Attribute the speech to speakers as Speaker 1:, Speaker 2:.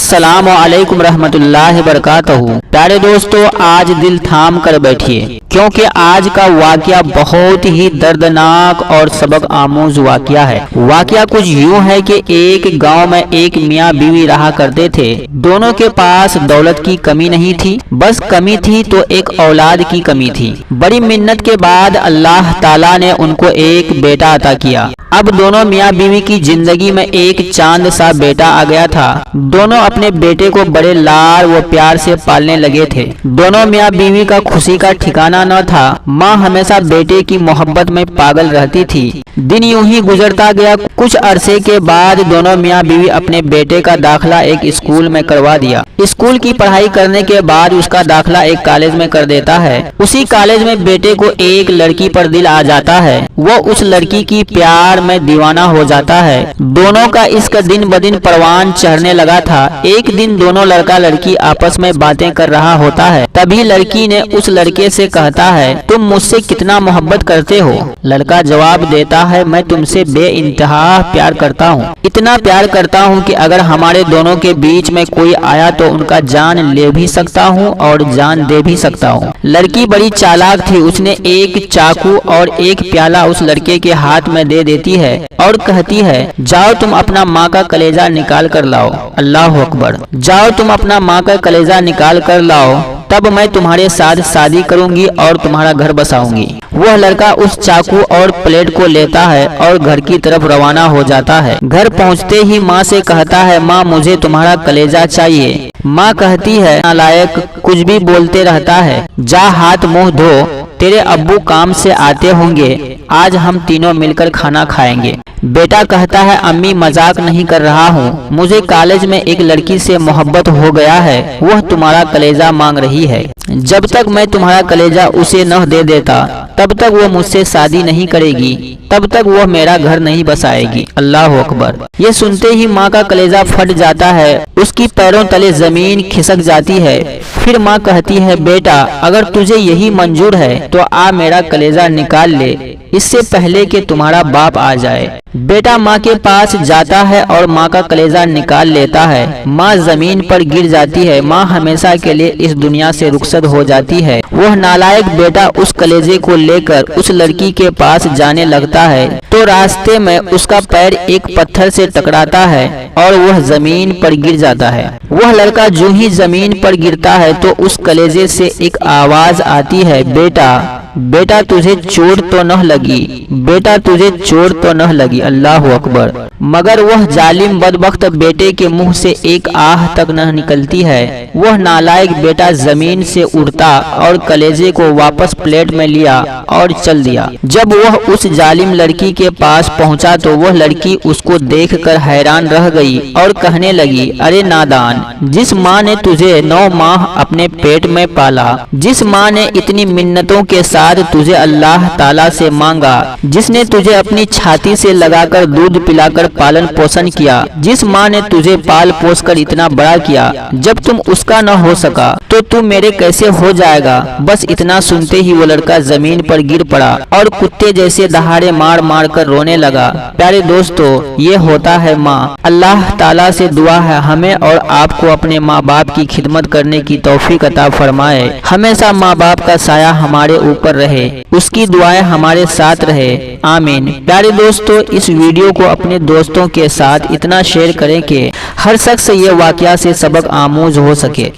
Speaker 1: अस्सलाम वालेकुम रहमतुल्लाहि वबरकातुहू। प्यारे दोस्तों, आज दिल थाम कर बैठिए क्योंकि आज का वाकया बहुत ही दर्दनाक और सबक आमूज वाकया है। वाकया कुछ यूं है कि एक गांव में एक मियाँ बीवी रहा करते थे। दोनों के पास दौलत की कमी नहीं थी, बस कमी थी तो एक औलाद की कमी थी। बड़ी मिन्नत के बाद अल्लाह ताला ने उनको एक बेटा अता किया। अब दोनों मियाँ बीवी की जिंदगी में एक चांद सा बेटा आ गया था। दोनों अपने बेटे को बड़े लाड व प्यार से पालने लगे थे। दोनों मियाँ बीवी का खुशी का ठिकाना न था। माँ हमेशा बेटे की मोहब्बत में पागल रहती थी। दिन यूं ही गुजरता गया। कुछ अरसे के बाद दोनों मियाँ बीवी अपने बेटे का दाखिला एक स्कूल में करवा दिया। स्कूल की पढ़ाई करने के बाद उसका दाखिला एक कॉलेज में कर देता है। उसी कॉलेज में बेटे को एक लड़की पर दिल आ जाता है। वो उस लड़की की प्यार में दीवाना हो जाता है। दोनों का इश्क दिन ब दिन परवान चढ़ने लगा था। एक दिन दोनों लड़का लड़की आपस में बातें कर रहा होता है। तभी लड़की ने उस लड़के से कहता है, तुम मुझसे कितना मोहब्बत करते हो? लड़का जवाब देता है, मैं तुमसे बेइंतहा प्यार करता हूँ। इतना प्यार करता हूँ कि अगर हमारे दोनों के बीच में कोई आया तो उनका जान ले भी सकता हूँ और जान दे भी सकता हूँ। लड़की बड़ी चालाक थी। उसने एक चाकू और एक प्याला उस लड़के के हाथ में दे देती है और कहती है, जाओ तुम अपना माँ का कलेजा निकाल कर लाओ। अल्लाह अकबर। जाओ तुम अपना माँ का कलेजा निकाल कर लाओ, तब मैं तुम्हारे साथ शादी करूंगी और तुम्हारा घर बसाऊंगी। वह लड़का उस चाकू और प्लेट को लेता है और घर की तरफ रवाना हो जाता है। घर पहुंचते ही माँ से कहता है, माँ मुझे तुम्हारा कलेजा चाहिए। माँ कहती है, नालायक, कुछ भी बोलते रहता है, जा हाथ मुंह धो, तेरे अब्बू काम से आते होंगे, आज हम तीनों मिलकर खाना खाएंगे। बेटा कहता है, अम्मी मजाक नहीं कर रहा हूँ, मुझे कॉलेज में एक लड़की से मोहब्बत हो गया है, वह तुम्हारा कलेजा मांग रही है। जब तक मैं तुम्हारा कलेजा उसे न दे देता तब तक वो मुझसे शादी नहीं करेगी, तब तक वह मेरा घर नहीं बसाएगी। अल्लाह अकबर। ये सुनते ही माँ का कलेजा फट जाता है। उसकी पैरों तले जमीन खिसक जाती है। फिर माँ कहती है, बेटा अगर तुझे यही मंजूर है तो आ मेरा कलेजा निकाल ले, इससे पहले कि तुम्हारा बाप आ जाए। बेटा माँ के पास जाता है और माँ का कलेजा निकाल लेता है। माँ जमीन पर गिर जाती है। माँ हमेशा के लिए इस दुनिया से रुखसत हो जाती है। वह नालायक बेटा उस कलेजे को लेकर उस लड़की के पास जाने लगता है तो रास्ते में उसका पैर एक पत्थर से टकराता है और वह जमीन पर गिर जाता है। वह लड़का जो ही जमीन पर गिरता है तो उस कलेजे से एक आवाज आती है, बेटा बेटा तुझे चोट तो न लगी, बेटा तुझे चोट तो न लगी। अल्लाह अकबर। मगर वह जालिम बदबख्त बेटे के मुंह से एक आह तक न निकलती है। वह नालायक बेटा जमीन से उड़ता और कलेजे को वापस प्लेट में लिया और चल दिया। जब वह उस जालिम लड़की के पास पहुंचा तो वह लड़की उसको देखकर हैरान रह गई और कहने लगी, अरे नादान, जिस माँ ने तुझे 9 माह अपने पेट में पाला, जिस माँ ने इतनी मिन्नतों के साथ तुझे अल्लाह ताला से मांगा, जिसने तुझे अपनी छाती से लगाकर दूध पिलाकर पालन पोषण किया, जिस माँ ने तुझे पाल पोस कर इतना बड़ा किया, जब तुम उसका न हो सका तो तू मेरे कैसे हो जाएगा? बस इतना सुनते ही वो लड़का जमीन पर गिर पड़ा और कुत्ते जैसे दहाड़े मार मार कर रोने लगा। प्यारे दोस्तों, ये होता है माँ। अल्लाह ताला से दुआ है हमें और आपको अपने माँ बाप की खिदमत करने की तौफीक अता फरमाए। हमेशा माँ बाप का साया हमारे ऊपर रहे, उसकी दुआएं हमारे साथ रहे। आमीन। प्यारे दोस्तों, इस वीडियो को अपने दोस्तों के साथ इतना शेयर करें कि हर शख्स ये वाकया से सबक आमूज हो सके।